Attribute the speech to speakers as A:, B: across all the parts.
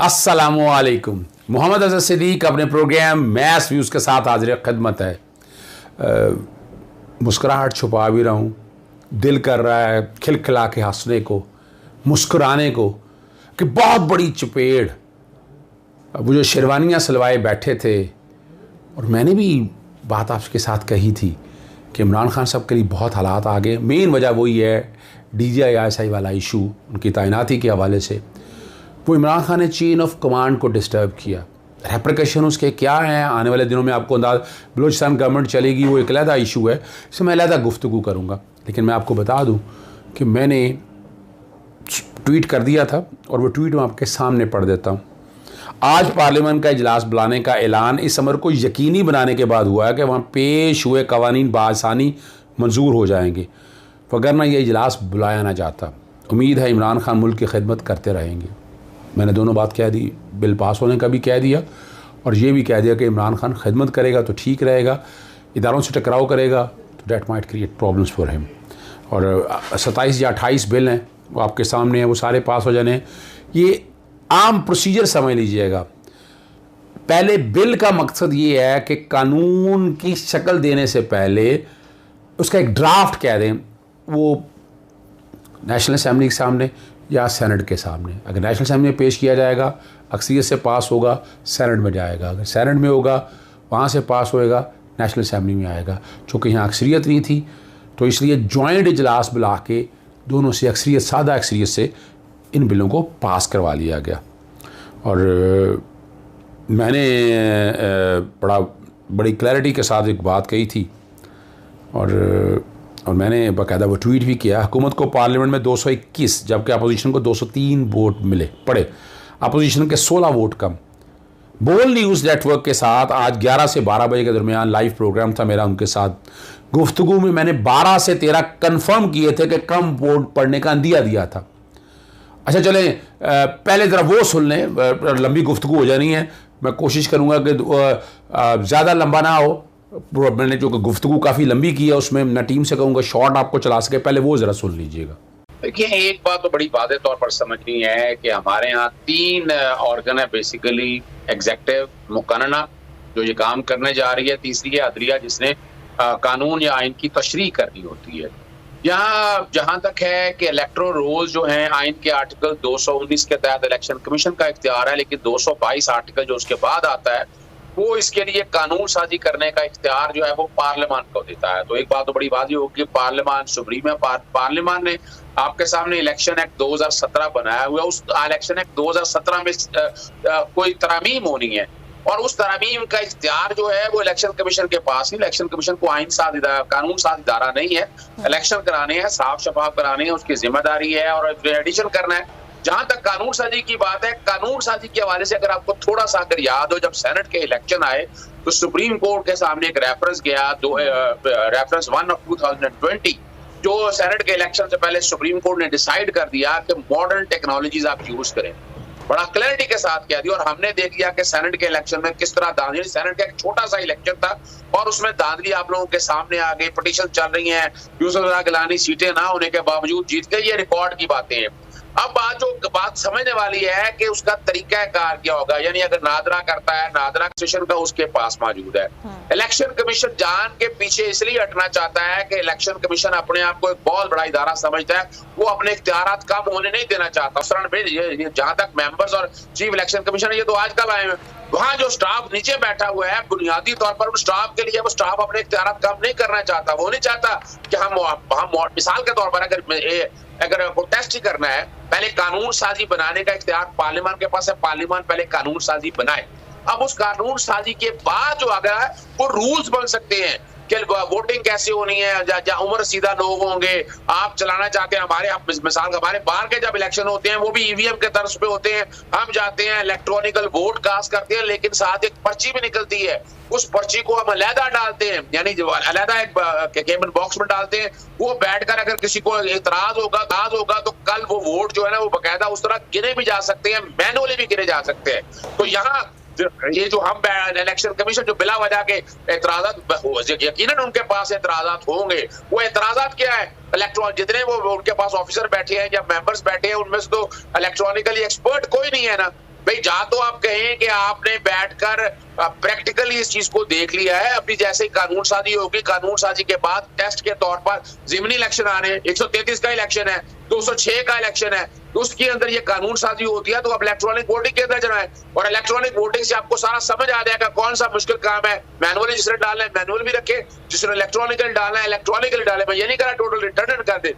A: अस्सलामुअलैकुम। मोहम्मद अज़हर सिद्दीक अपने programme mess views के साथ हाजिर खिदमत है। मुस्कुराहट छुपा भी रहा हूँ, दिल कर रहा है खिलखिला के हंसने को, मुस्कुराने को कि बहुत बड़ी चपेड़। वो जो शेरवानियाँ सिलवाए बैठे थे, और मैंने भी बात आपके साथ कही थी कि इमरान खान साहब के लिए बहुत हालात आ गए। मेन वजह वही है DGI वाला इशू, उनकी तैनाती के हवाले से। वो इमरान खान ने चेन ऑफ कमांड को डिस्टर्ब किया। रेप्रिकेशन उसके क्या हैं आने वाले दिनों में आपको अंदाज। बलूचिस्तान गवर्नमेंट चलेगी, वो एक अलहदा इशू है, इसमें मैं अलहदा गुफ्तगू करूँगा। लेकिन मैं आपको बता दूँ कि मैंने ट्वीट कर दिया था और वो ट्वीट मैं आपके सामने पढ़ देता हूँ। आज पार्लियामेंट का इजलास बुलाने का ऐलान इस अमर को यकीनी बनाने के बाद हुआ है कि वहाँ पेश हुए कवानीन बासानी मंजूर हो जाएंगे, वगरना यह इजलास बुलाया ना जाता। उम्मीद है इमरान खान मुल्क की खिदमत करते रहेंगे। मैंने दोनों बात कह दी, बिल पास होने का भी कह दिया और ये भी कह दिया कि इमरान खान खिदमत करेगा तो ठीक रहेगा, इदारों से टकराव करेगा तो that might create problems for him. और 27 या 28 बिल हैं वो आपके सामने हैं, वो सारे पास हो जाने हैं। ये आम प्रोसीजर समझ लीजिएगा। पहले बिल का मकसद ये है कि कानून की शक्ल देने से पहले उसका एक ड्राफ्ट कह दें, वो नेशनल असेंबली के सामने या सेनेट के सामने। अगर नेशनल असेंबली में पेश किया जाएगा, अक्सरियत से पास होगा, सेनेट में जाएगा। अगर सेनेट में होगा, वहाँ से पास होएगा, नेशनल असेंबली में आएगा। चूँकि यहाँ अक्सरियत नहीं थी तो इसलिए जॉइंट इजलास बुला के दोनों से अक्सरियत, सादा अक्सरियत से इन बिलों को पास करवा लिया गया। और मैंने बड़ी क्लैरिटी के साथ एक बात कही थी और मैंने बाकायदा वो ट्वीट भी किया। हुकूमत को पार्लियामेंट में 221 जबकि अपोजिशन को 203 वोट मिले पड़े, अपोजिशन के 16 वोट कम। बोल न्यूज़ नेटवर्क के साथ आज 11 से 12 बजे के दरमियान लाइव प्रोग्राम था मेरा उनके साथ। गुफ्तगू में मैंने 12 से 13 कन्फर्म किए थे कि कम वोट पड़ने का अंदिया दिया था। अच्छा चलें, पहले ज़रा वो सुन लें, लंबी गुफ्तगू हो जानी है। मैं कोशिश करूँगा कि ज़्यादा लंबा ना हो। मैंने जो गुफ्तगू काफ़ी लंबी की है उसमें मैं टीम से कहूँगा शॉर्ट आपको चला सके, पहले वो ज़रा सुन लीजिएगा।
B: देखिए, एक बात तो बड़ी वाज़ेह तौर पर समझनी है कि हमारे यहाँ 3 ऑर्गन है बेसिकली। एग्जेक्टिव, मुकानना जो ये काम करने जा रही है, तीसरी है अदलिया जिसने कानून या आइन की तशरीह करनी होती है। यहाँ जहाँ तक है कि इलेक्टोरल रोल जो हैं आइन के आर्टिकल 219 के तहत इलेक्शन कमीशन का इख्तियार है, लेकिन 222 आर्टिकल जो उसके बाद आता है वो इसके लिए कानून साजी करने का इख्तियार जो है वो पार्लियामान को देता है। तो एक बात तो बड़ी वाज़ेह होगी, पार्लियामान सुप्रीम है। पार्लियामान ने आपके सामने इलेक्शन एक्ट 2017 बनाया हुआ है। उस इलेक्शन एक्ट 2017 में कोई तरमीम होनी है और उस तरमीम का इख्तियार जो है वो इलेक्शन कमीशन के पास ही। इलेक्शन कमीशन को आइन साज कानून साज इदारा नहीं है। इलेक्शन कराने हैं, साफ शफाफ कराने हैं, उसकी जिम्मेदारी है और एडिशन करना है। जहां तक कानून साजी की बात है, कानून साजी के हवाले से अगर आपको थोड़ा सा अगर याद हो, जब सेनेट के इलेक्शन आए तो सुप्रीम कोर्ट के सामने एक रेफरेंस गया, रेफरेंस 1 ऑफ 2020, जो सेनेट के इलेक्शन से पहले सुप्रीम कोर्ट ने डिसाइड कर दिया कि मॉडर्न टेक्नोलॉजीज आप यूज करें। बड़ा क्लैरिटी के साथ कह दिया और हमने देख लिया कि सेनेट के इलेक्शन में किस तरह धांधली। सेनेट का एक छोटा सा इलेक्शन था और उसमें धांधली आप लोगों के सामने आ गई। पिटीशन चल रही है, यूसुफ रज़ा गिलानी सीटें ना होने के बावजूद जीत गई। ये रिकॉर्ड की बातें हैं। अब बात समझने वाली है कि उसका तरीका कार क्या होगा। यानी अगर नादरा करता है, नादरा स्टेशन का उसके पास मौजूद है। इलेक्शन कमीशन जान के पीछे इसलिए हटना चाहता है कि इलेक्शन कमीशन अपने आप को एक बहुत बड़ा इदारा समझता है, वो अपने इख्तियारात कम होने नहीं देना चाहता। जहां तक मेंबर्स और चीफ इलेक्शन कमीशन ये तो आजकल आए हैं, वहां जो स्टाफ नीचे बैठा हुआ है बुनियादी तौर पर उस स्टाफ के लिए वो स्टाफ अपने इख्तियारात कम नहीं करना चाहता। वो नहीं चाहता कि हम मिसाल के तौर पर अगर प्रोटेस्ट ही करना है, पहले कानून साजी बनाने का इख्तियार पार्लियामान के पास है। पार्लियामान पहले कानून साजी बनाए, अब उस कानून साजी के बाद जो आगे है वो रूल्स बन सकते हैं कि वोटिंग कैसे होनी है, जहाँ उम्र रसीदा लोग होंगे, आप चलाना चाहते हैं। मिसाल हमारे बाहर के जब इलेक्शन होते हैं वो भी EVM के तर्ज पे होते हैं। हम जाते हैं, इलेक्ट्रॉनिकल वोट कास्ट करते हैं, लेकिन साथ एक पर्ची भी निकलती है। उस पर्ची को हम अलहदा डालते हैं, यानी अलहदा एक कैबिन बॉक्स में डालते हैं। वो बैठकर अगर किसी को इतराज होगा तो कल वो वोट जो है ना वो बाकायदा उस तरह गिने भी जा सकते हैं, मैनुअली भी गिने जा सकते हैं। तो यहाँ ये जो हम इलेक्शन कमीशन जो बिला वजह के एतराज़ात, यकीनन उनके पास एतराज़ात होंगे। वो एतराज़ात क्या है? इलेक्ट्रॉनिक जितने वो उनके पास ऑफिसर बैठे हैं या मेंबर्स बैठे हैं उनमें से तो इलेक्ट्रॉनिकली एक्सपर्ट कोई नहीं है ना। भाई जहां तो आप कहें कि आपने बैठकर प्रैक्टिकली इस चीज को देख लिया है, अभी जैसे ही कानून साजी होगी, कानून साजी के बाद टेस्ट के तौर पर ज़िमनी इलेक्शन आने, 133 का इलेक्शन है, 206 का इलेक्शन है, तो उसके अंदर ये कानून साजी होती है, तो आप इलेक्ट्रॉनिक वोटिंग के अंदर जाना है और इलेक्ट्रॉनिक वोटिंग से आपको सारा समझ आ जाएगा कौन सा मुश्किल काम है। मैनुअली जिसने डालना है मैनुअल भी रखे, जिसने इलेक्ट्रॉनिकल डालना है इलेक्ट्रॉनिकल डाले। मैं ये नहीं कह रहा टोटल रिटर्न कर दे,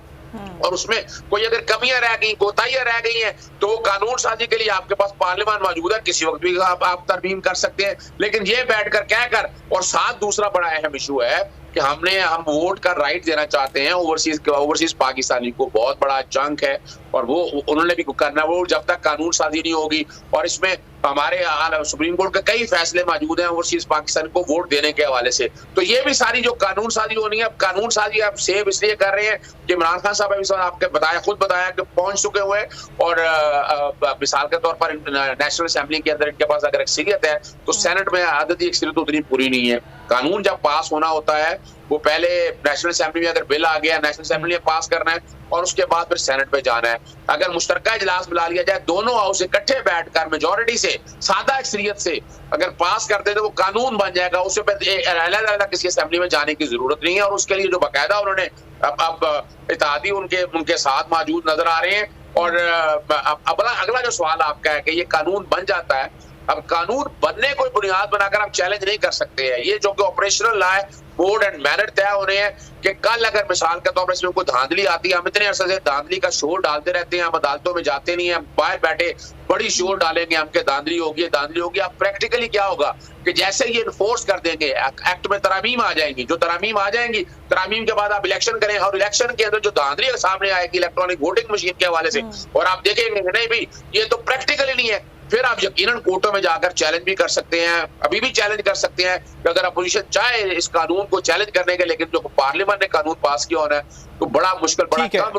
B: और उसमें कोई अगर कमियां रह गई, कोताहियां रह गई हैं, तो वो कानून साजी के लिए आपके पास पार्लियामान मौजूद है, किसी वक्त भी आप तरमीम कर सकते हैं। लेकिन ये बैठकर कहकर, और साथ दूसरा बड़ा अहम इशू है कि हम वोट का राइट देना चाहते हैं ओवरसीज पाकिस्तानी को, बहुत बड़ा चंक है और वो उन्होंने भी करना, वो जब तक कानून साजी नहीं होगी। और इसमें हमारे सुप्रीम कोर्ट के कई फैसले मौजूद हैं ओवरसीज पाकिस्तान को वोट देने के हवाले से। तो ये भी सारी जो कानून साजी होनी है, अब कानून साजी आप सेव इसलिए कर रहे हैं कि इमरान खान साहब अभी आपके खुद बताया कि पहुंच चुके हुए हैं, और मिसाल के तौर पर नेशनल असेंबली के अंदर इनके पास अगर अक्सरियत है तो सेनेट में आदती अक्सरियत उतनी पूरी नहीं है। कानून जब पास होना होता है वो पहले नेशनल असेंबली में अगर बिल आ गया, नेशनल असेंबली में पास करना है और उसके बाद फिर सेनेट पे जाना है। अगर मुश्तरका इजलास बुला लिया जाए, दोनों हाउस इकट्ठे बैठकर मेजोरिटी से, सादा अक्सरियत से अगर पास कर दे तो वो कानून बन जाएगा। उससे अलग किसी असेंबली में जाने की जरूरत नहीं है, और उसके लिए जो बाकायदा उन्होंने अब इत्तेहादी उनके साथ मौजूद नजर आ रहे हैं। और अब अगला जो सवाल आपका है कि ये कानून बन जाता है, अब कानून बनने कोई बुनियाद बनाकर आप चैलेंज नहीं कर सकते हैं। ये जो कि ऑपरेशनल लॉ है, बोर्ड एंड मैनर तय हो रहे हैं कि कल अगर मिसाल के तौर पर इसमें कोई धांधली आती है, हम इतने अरसे से धांधली का शोर डालते रहते हैं, हम अदालतों में जाते नहीं है, हम बाहर बैठे बड़ी शोर डालेंगे हम के धांधली होगी धांधली होगी। अब प्रैक्टिकली क्या होगा कि जैसे ये इन्फोर्स कर देंगे, एक्ट में तरामीम आ जाएंगी, जो तरामीम आ जाएंगी, तरामीम के बाद आप इलेक्शन करें और इलेक्शन के अंदर जो धांधली सामने आएगी इलेक्ट्रॉनिक वोटिंग मशीन के हवाले से, और आप देखेंगे नहीं भी ये तो प्रैक्टिकली नहीं है, फिर आप यकीनन कोर्टों में जाकर चैलेंज भी कर सकते हैं, अभी भी चैलेंज कर सकते हैं कि अगर अपोजिशन चाहे इस कानून को चैलेंज करने के, लेकिन जो पार्लियामेंट ने कानून पास किया होना है तो बड़ा मुश्किल, बड़ा कम।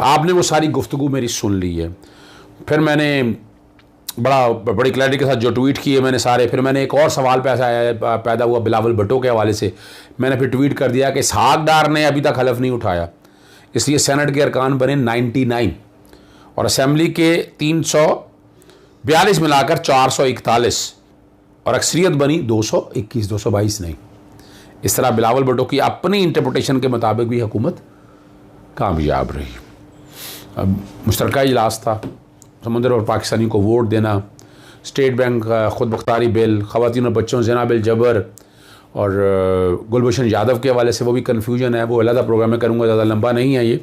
A: आपने वो सारी गुफ्तगू मेरी सुन ली है, फिर मैंने बड़ी क्लैरिटी के साथ जो ट्वीट किए मैंने सारे, फिर मैंने एक और सवाल पैदा हुआ बिलावल भुट्टो के हवाले से। मैंने फिर ट्वीट कर दिया कि इसहाक डार ने अभी तक हलफ नहीं उठाया, इसलिए सेनेट के अरकान बने 99 और असेंबली के 342 मिलाकर 441 और अक्सरियत बनी 221, 222 नहीं। इस तरह बिलावल भुट्टो की अपनी इंटरप्रिटेशन के मुताबिक भी हुकूमत कामयाब रही। अब मुश्तरका इजलास था, समुद्र और पाकिस्तानी को वोट देना, स्टेट बैंक खुद मुख्तारी बिल, ख़वातीन और बच्चों ज़िना बिल जबर, और गुलभूषण यादव के हवाले से वो भी कन्फ्यूजन है, वो अलग प्रोग्राम में करूँगा, ज़्यादा लंबा नहीं है ये।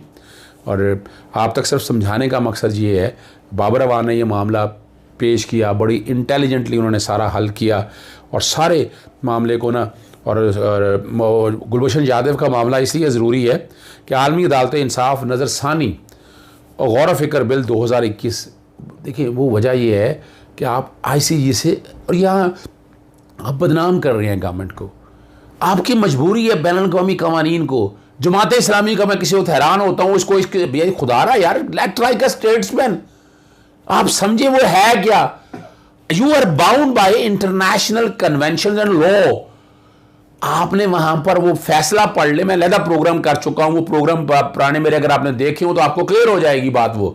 A: और आप तक सिर्फ समझाने का मकसद ये है, बाबर अवान ने ये मामला पेश किया, बड़ी इंटेलिजेंटली उन्होंने सारा हल किया और सारे मामले को ना, और गुलभूषण यादव का मामला इसलिए ज़रूरी है कि आलमी अदालत इंसाफ नज़रसानी और गौर फ़िक्र बिल 2021, देखिए वो वजह ये है कि आप ICJ से, और यहाँ आप बदनाम कर रहे हैं गवर्नमेंट को, आपकी मजबूरी है बैनुल-अक़वामी कवानीन को। जमात इस्लामी का मैं किसी वक्त हैरान होता हूँ, इसको इसके खुदारा यार, एक्ट लाइक अ स्टेट्समैन, आप समझे वो है क्या। You are bound by international convention and law. आपने वहां पर वो फैसला पढ़ ले, मैं अलहदा प्रोग्राम कर चुका हूं, वो प्रोग्राम पुराने मेरे अगर आपने देखे हो तो आपको क्लियर हो जाएगी बात। वो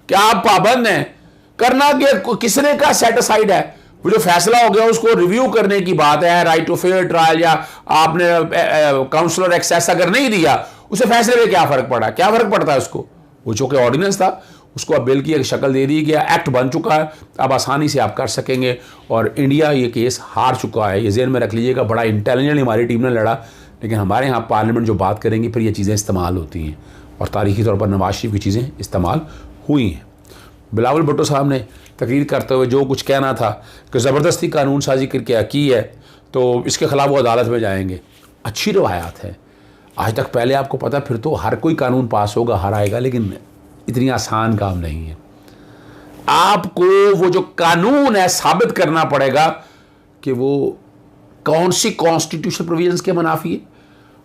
A: क्या आप पाबंद हैं करना कि किसने का सेट असाइड है, वो जो फैसला हो गया उसको रिव्यू करने की बात है, राइट टू फेयर ट्रायल, या आपने काउंसलर एक्सेस अगर नहीं दिया उसे फैसले में क्या फर्क पड़ा, क्या फर्क पड़ता है उसको। वो जो कि ऑर्डिनेंस था उसको अब बिल की एक शक्ल दे दी गया, एक्ट बन चुका है, अब आसानी से आप कर सकेंगे। और इंडिया ये केस हार चुका है, ये ज़हन में रख लीजिएगा। बड़ा इंटेलिजेंटली हमारी टीम ने लड़ा, लेकिन हमारे यहाँ पार्लियामेंट जो बात करेंगी फिर ये चीज़ें इस्तेमाल होती हैं, और तारीखी तौर पर नवाज शरीफ की चीज़ें इस्तेमाल हुई हैं। बिलावल भुट्टो साहब ने तकरीर करते हुए जो कुछ कहना था कि ज़बरदस्ती कानून साजी करके की है तो इसके ख़िलाफ़ वो अदालत में जाएंगे, अच्छी रवायात है। आज तक पहले आपको पता, फिर तो हर कोई कानून पास होगा, हर आएगा, लेकिन इतनी आसान काम नहीं है। आपको वो जो कानून है साबित करना पड़ेगा कि वो कौन सी कॉन्स्टिट्यूशन प्रोविजंस के मुनाफी है,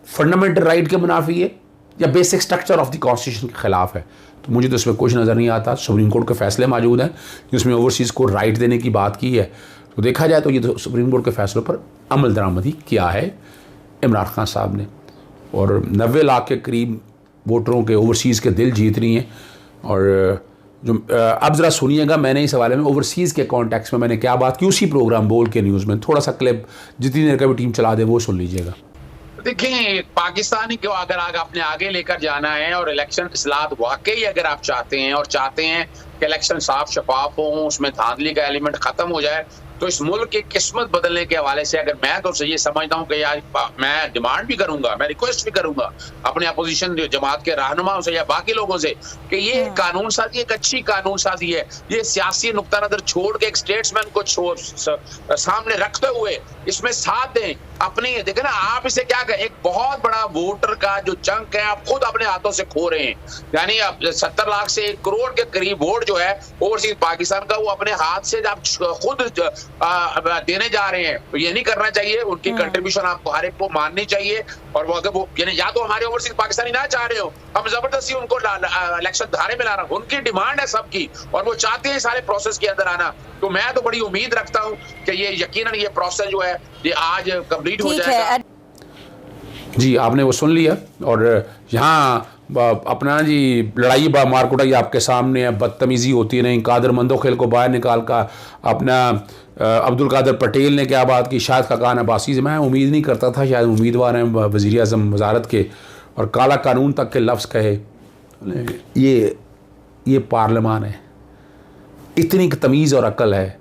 A: फंडामेंटल राइट के मुनाफी है, या basic structure of the constitution के खिलाफ है। तो मुझे तो इसमें कुछ नज़र नहीं आता। सुप्रीम कोर्ट के फैसले मौजूद हैं जिसमें ओवरसीज़ को राइट देने की बात की है, तो देखा जाए तो ये तो सुप्रीम कोर्ट के फैसलों पर अमल दरामदी किया है इमरान खान साहब ने, और 90 लाख के करीब वोटरों के ओवरसीज़ के दिल जीत रही हैं। और जो अब ज़रा सुनिएगा, मैंने इस हवाले में ओवरसीज़ के कॉन्टेक्स्ट में मैंने क्या बात की उसी प्रोग्राम बोल के न्यूज़ में, थोड़ा सा क्लिप जितनी देर का भी टीम चला दे वो सुन लीजिएगा।
B: देखिए, पाकिस्तानी को अगर आपने आगे लेकर जाना है और इलेक्शन इस्लाहत वाकई अगर आप चाहते हैं और चाहते हैं कि इलेक्शन साफ शफाफ हो, उसमें धांधली का एलिमेंट खत्म हो जाए, तो इस मुल्क की किस्मत बदलने के हवाले से अगर मैं तो ये समझता हूँ कि यार मैं डिमांड भी करूंगा, मैं रिक्वेस्ट भी करूंगा अपने अपोजिशन जमात के रहनुमाओं से या बाकी लोगों से कि ये कानून साजी एक अच्छी कानून साजी है। ये सियासी नुक्ता नजर छोड़ के एक स्टेट्समैन को सामने रखते हुए इसमें साथ दें अपनी। देखे ना, आप इसे क्या कहें, एक बहुत बड़ा वोटर का जो चंक है आप खुद अपने हाथों से खो रहे हैं। यानी अब 70 लाख से 1 करोड़ के करीब वोट जो है ओवरसीज पाकिस्तान का, वो अपने हाथ से आप खुद देने जा रहे हैं। तो ये नहीं करना चाहिए। उनकी कंट्रीब्यूशन आपको हर एक को माननी चाहिए। और वो अगर वो यानी या तो हमारे ओवरसीज पाकिस्तानी ना चाह रहे हो, हम जबरदस्ती उनको इलेक्शन धारे में ला रहे हैं। उनकी डिमांड है सबकी और वो चाहते हैं सारे प्रोसेस के अंदर आना। तो मैं तो बड़ी उम्मीद रखता हूं कि ये यकीनन ये प्रोसेस जो है ये आज कंप्लीट हो जाएगा।
A: जी, आपने वो सुन लिया। और यहाँ अपना जी लड़ाई मार कुटाई आपके सामने है, बदतमीज़ी होती नहीं। कादर मंदोखेल को बाहर निकाल कर अपना अब्दुल कादर पटेल ने क्या बात की, शाहिद खाकान अब्बासी से मैं उम्मीद नहीं करता था, शायद उम्मीदवार हैं वज़ीर आज़म वज़ारत के, और काला कानून तक के लफ्ज़ कहे। ये पार्लियामान है, इतनी तमीज़ और अक्ल है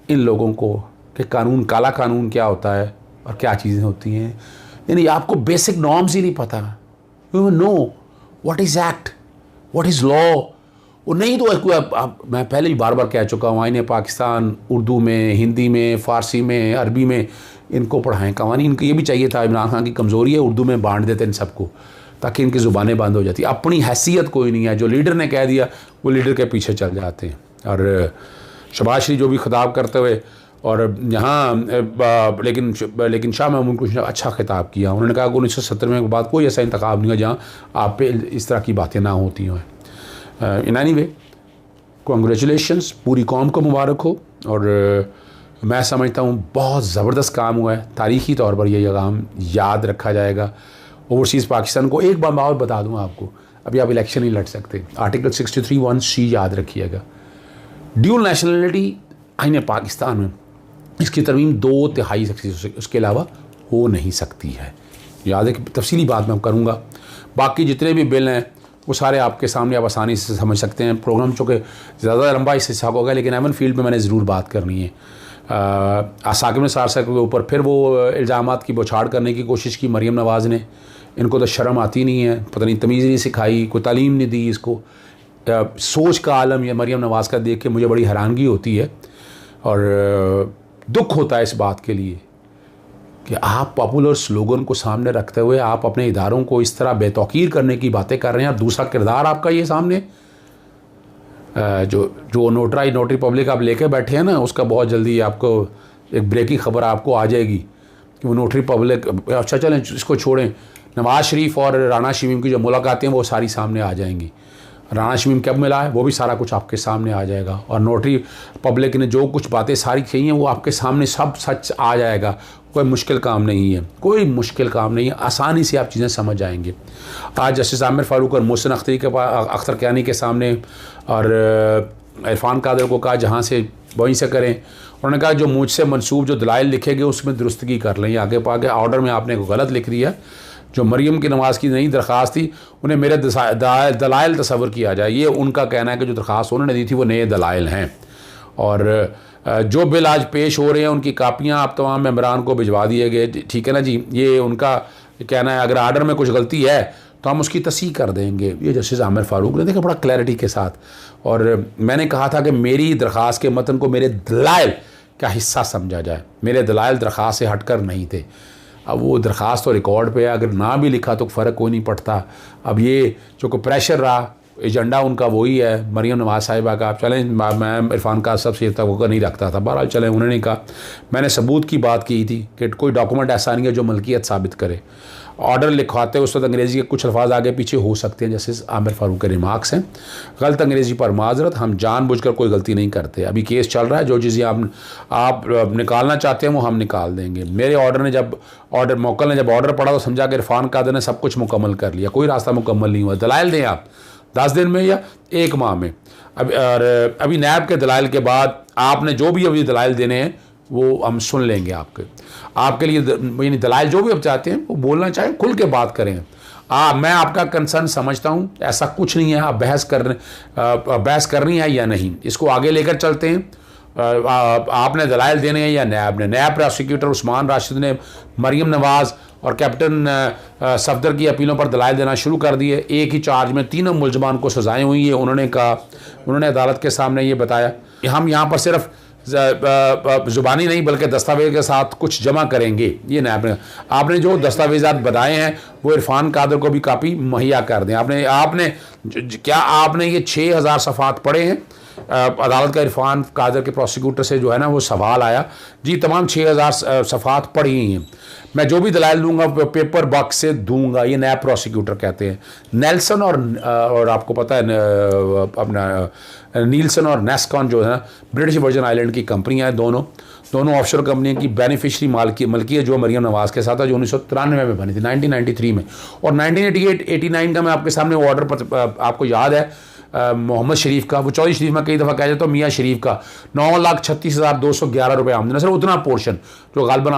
A: इन लोगों को कि कानून, काला कानून क्या होता है और क्या चीज़ें होती हैं। यानी आपको बेसिक नॉर्म्स ही नहीं पता। You know what is act, what is law. वो नहीं तो मैं पहले भी बार बार कह चुका हूँ, आईने पाकिस्तान उर्दू में, हिंदी में, फ़ारसी में, अरबी में इनको पढ़ाएं कवानीन। इनको ये भी चाहिए था, इमरान खान की कमज़ोरी है, उर्दू में बांट देते इन सबको ताकि इनकी ज़ुबानें बंद हो जाती। अपनी हैसियत कोई नहीं है, जो लीडर ने कह दिया वो लीडर के पीछे चल जाते हैं। और शहबाज शरीफ जो भी खिताब करते हुए और यहाँ लेकिन शाह महमूद कुछ अच्छा खिताब किया। उन्होंने कहा कि 1970 में के बाद कोई ऐसा इंतखाब नहीं है जहाँ आप पे इस तरह की बातें ना होती हैं। इन एनी वे, कॉन्ग्रेचुलेशंस, पूरी कौम को मुबारक हो। और मैं समझता हूँ बहुत ज़बरदस्त काम हुआ है, तारीख़ी तौर पर यह काम याद रखा जाएगा। ओवरसीज़ पाकिस्तान को एक बार और बता दूँ आपको, अभी आप इलेक्शन नहीं लड़ सकते। आर्टिकल 63(1)(c याद रखिएगा। ड्यूल नेशनलिटी आईने पाकिस्तान में इसकी तरमीम 2/3 उसके अलावा हो नहीं सकती है। याद है कि तफसीली बात मैं करूँगा। बाकी जितने भी बिल हैं वो सारे आपके सामने आप आसानी से समझ सकते हैं। प्रोग्राम चूँकि ज़्यादा लंबा इस हिस्सा होगा, लेकिन एवन फील्ड में मैंने ज़रूर बात करनी है। साकिब निसार साहब के ऊपर फिर वो इल्ज़ामात की बौछार करने की कोशिश की मरीम नवाज़ ने। इनको तो शर्म आती नहीं है, पता नहीं तमीज़ नहीं सिखाई, कोई तालीम नहीं दी इसको। सोच का आलम ये मरीम नवाज़ का देख के मुझे बड़ी हैरानगी होती है और दुख होता है इस बात के लिए कि आप पॉपुलर स्लोगन को सामने रखते हुए आप अपने इदारों को इस तरह बेतौकीर करने की बातें कर रहे हैं। और दूसरा किरदार आपका ये सामने जो नोटरी पब्लिक आप लेके बैठे हैं ना, उसका बहुत जल्दी आपको एक ब्रेकिंग खबर आपको आ जाएगी कि वो नोटरी पब्लिक, अच्छा चलें इसको छोड़ें, नवाज़ शरीफ और राना शमीम की जो मुलाकातें हैं वो सारी सामने आ जाएंगी। राना शमीम कब मिला है वो भी सारा कुछ आपके सामने आ जाएगा। और नोटरी पब्लिक ने जो कुछ बातें सारी कही हैं वो आपके सामने सब सच आ जाएगा। कोई मुश्किल काम नहीं है, कोई मुश्किल काम नहीं है, आसानी से आप चीज़ें समझ जाएंगे। आज जस्टिस आमिर फ़ारूक और मोहसिन अख्तर कियानी के सामने और इरफान कादर को कहा जहाँ से वहीं से करें। उन्होंने कहा जो मुझसे मनसूब जो दलाइल लिखे गए उसमें दुरुस्तगी कर लें। आगे पाके ऑर्डर में आपने को गलत लिख दिया। जो मरीम की नमाज़ की नई दरख्वास्त थी उन्हें मेरे दलाइल तस्वर किया जाए। ये उनका कहना है कि जो दरख्वास्त उन्होंने दी थी वो नए दलाइल हैं। और जो बिल आज पेश हो रहे हैं उनकी कापियाँ आप तमाम मेंबरान को भिजवा दिए गए, ठीक है ना जी। ये उनका कहना है अगर आर्डर में कुछ गलती है तो हम उसकी तस्हीह कर देंगे। ये जस्टिस आमिर फ़ारूक ने देखा बड़ा क्लैरिटी के साथ। और मैंने कहा था कि मेरी दरख्वास्त के मतन को मेरे दलाइल का हिस्सा समझा जाए, मेरे दलाइल दरख्वास्त से हटकर नहीं थे। अब वो दरख्वास्त तो रिकॉर्ड पे है, अगर ना भी लिखा तो फ़र्क कोई नहीं पड़ता। अब ये जो कोई प्रेशर रहा, एजेंडा उनका वही है मरीम नवाज़ साहिबा का। आप चलें, मैं इरफान का सबसे तवक्को नहीं रखता था, बहरहाल चलें, उन्होंने कहा। मैंने सबूत की बात की थी कि कोई डॉक्यूमेंट ऐसा नहीं है जो मलकियत साबित करे। ऑर्डर लिखवाते उस वक्त अंग्रेज़ी के कुछ अल्फाज आगे पीछे हो सकते हैं, जैसे आमिर फ़ारूक के रिमार्क्स हैं। गलत अंग्रेज़ी पर माजरत, हम जानबूझकर कोई गलती नहीं करते। अभी केस चल रहा है, जो चीज़ें आप निकालना चाहते हैं वो हम निकाल देंगे। मेरे मोकल ने जब ऑर्डर पड़ा तो समझा कि इरफान कादर ने सब कुछ मुकम्मल कर लिया, कोई रास्ता मुकम्मल नहीं हुआ। दलाइल दें आप, 10 दिन में या 1 माह में। अभी नैब के दलाइल के बाद आपने जो भी अभी दलाइल देने हैं वो हम सुन लेंगे आपके लिए, यानी दलाइल जो भी आप चाहते हैं वो बोलना चाहें, खुल के बात करें। मैं आपका कंसर्न समझता हूँ, ऐसा कुछ नहीं है, आप बहस करनी है या नहीं, इसको आगे लेकर चलते हैं। आपने दलाइल देने हैं या नैब ने। नैब प्रोसिक्यूटर उस्मान राशिद ने मरीम नवाज़ और कैप्टन सफदर की अपीलों पर दलाइल देना शुरू कर दिए। एक ही चार्ज में तीनों मुलजमान को सजाएं हुई है। उन्होंने अदालत के सामने ये बताया, हम यहाँ पर सिर्फ ज़ुबानी नहीं बल्कि दस्तावेज के साथ कुछ जमा करेंगे। ये नैब ने, आपने जो दस्तावेजात बताए हैं वो इरफान कादर को भी कापी मुहैया कर दें। क्या आपने ये 6000 सफ़ात पढ़े हैं? अदालत का इरफान कादर के प्रोसिक्यूटर से जो है ना वो सवाल आया, जी तमाम 6000 सफ़ात पढ़ी ही हैं, मैं जो भी दलाइल दूंगा पेपर बॉक्स से दूंगा, ये नैब प्रोसिक्यूटर कहते हैं। नेल्सन और आपको पता है अपना नीलसन और नेस्कॉन जो है ना ब्रिटिश वर्जन आइलैंड की कंपनियां हैं, दोनों ऑफशोर कंपनियों की बेनिफिशरी मलकियत जो मरीम नवाज़ के साथ है, जो 1993 में बनी थी, 1993 में। और 1988-89 का मैं आपके सामने ऑर्डर पर, आपको याद है मोहम्मद शरीफ का, वो चौधरी शरीफ में कई दफ़ा कह जाता हूँ, मियाँ शरीफ का 9,36,211 रुपये आमदन, सिर्फ उतना पोर्शन जो गालबन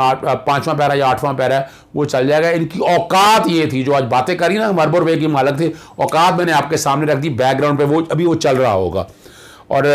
A: 5वां पैरा या 8वां पैरा है वो चल जाएगा। इनकी औकात ये थी, जो आज बातें करी ना मरबुर वे की मालक थे, औकात मैंने आपके सामने रख दी बैकग्राउंड पे, वो अभी वो चल रहा होगा। और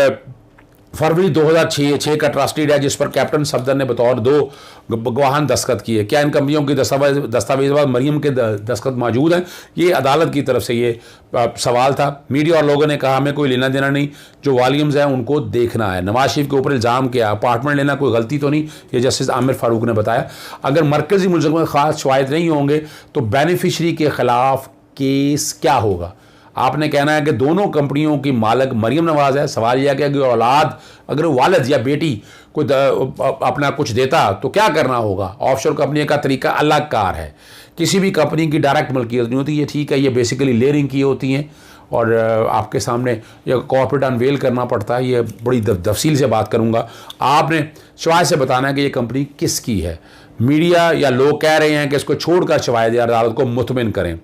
A: फरवरी 2006 का ट्रस्टी है जिस पर कैप्टन सफदर ने बतौर 2 गवाहान दस्तखत किए। क्या इन कंपनियों की दस्तावेज मरीम के दस्तखत मौजूद हैं? ये अदालत की तरफ से ये सवाल था। मीडिया और लोगों ने कहा हमें कोई लेना देना नहीं, जो वॉल्यूम्स हैं उनको देखना है। नवाज शरीफ के ऊपर इल्ज़ाम किया अपार्टमेंट लेना कोई गलती तो नहीं, ये जस्टिस आमिर फारूक ने बताया। अगर मरकज़ी मुल्ज़िम में ख़ास शवाहिद नहीं होंगे तो बेनिफिशरी के ख़िलाफ़ केस क्या होगा? आपने कहना है कि दोनों कंपनियों की मालिक मरीम नवाज़ है। सवाल यह है कि औलाद, अगर वालिद या बेटी कोई अपना कुछ देता तो क्या करना होगा? ऑफशोर कंपनी का तरीका अलग कार है, किसी भी कंपनी की डायरेक्ट मलकियत नहीं होती। ये ठीक है, ये बेसिकली लेयरिंग की होती हैं और आपके सामने ये कॉर्पोरेट अनवेल करना पड़ता है। ये बड़ी तफसील से बात करूँगा। आपने शवाहिद से बताना है कि ये कंपनी किसकी है। मीडिया या लोग कह रहे हैं कि इसको छोड़कर शवाहिद या अदालत को मुतमिन करें।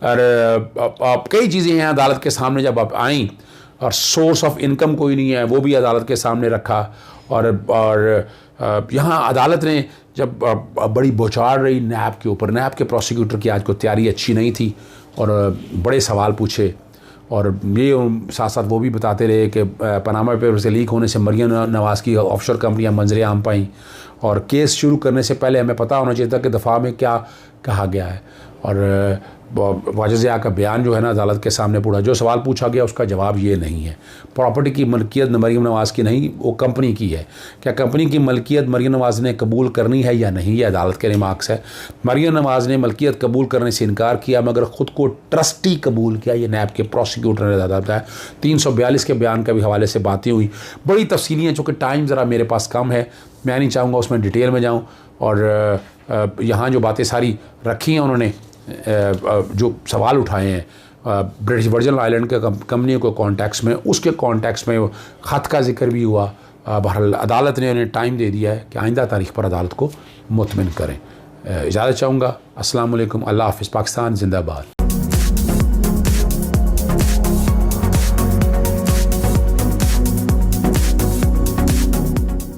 A: और कई चीज़ें हैं अदालत के सामने जब आप आई, और सोर्स ऑफ इनकम कोई नहीं है वो भी अदालत के सामने रखा। और यहाँ अदालत ने जब बड़ी बौछार रही नैब के ऊपर, नैब के प्रोसिक्यूटर की आज को तैयारी अच्छी नहीं थी और बड़े सवाल पूछे। और ये साथ साथ वो भी बताते रहे कि पनामा पेपर से लीक होने से मरीम नवाज़ की ऑफशोर कंपनियां मंजरे आम पाईं, और केस शुरू करने से पहले हमें पता होना चाहिए था कि दफ़ा में क्या कहा गया है। और वाजिज़ का बयान जो है ना अदालत के सामने पूरा जो सवाल पूछा गया उसका जवाब ये नहीं है। प्रॉपर्टी की मलकियत मरीम नवाज़ की नहीं, वो कंपनी की है। क्या कंपनी की मलकियत मरीम नवाज़ ने कबूल करनी है या नहीं, ये अदालत के रिमार्क्स है। मरीम नवाज़ ने मलकियत कबूल करने से इनकार किया मगर ख़ुद को ट्रस्टी कबूल किया, ये नैब के प्रोसिक्यूटर ने बताया। 342 के बयान के भी हवाले से बातें हुई, बड़ी तफसीलियाँ, चूँकि टाइम ज़रा मेरे पास कम है, मैं नहीं चाहूँगा उसमें डिटेल में जाऊँ। और यहाँ जो बातें सारी रखी हैं उन्होंने, जो सवाल उठाए हैं ब्रिटिश वर्जन आइलैंड के कंपनियों के कॉन्टेक्स्ट में, उसके कॉन्टेक्स्ट में ख़त का जिक्र भी हुआ। बहरहाल अदालत ने उन्हें टाइम दे दिया है कि आइंदा तारीख पर अदालत को मुतमिन करें। इजाज़त चाहूँगा। अस्सलाम वालेकुम। अल्लाह हाफ़िज़। पाकिस्तान जिंदाबाद।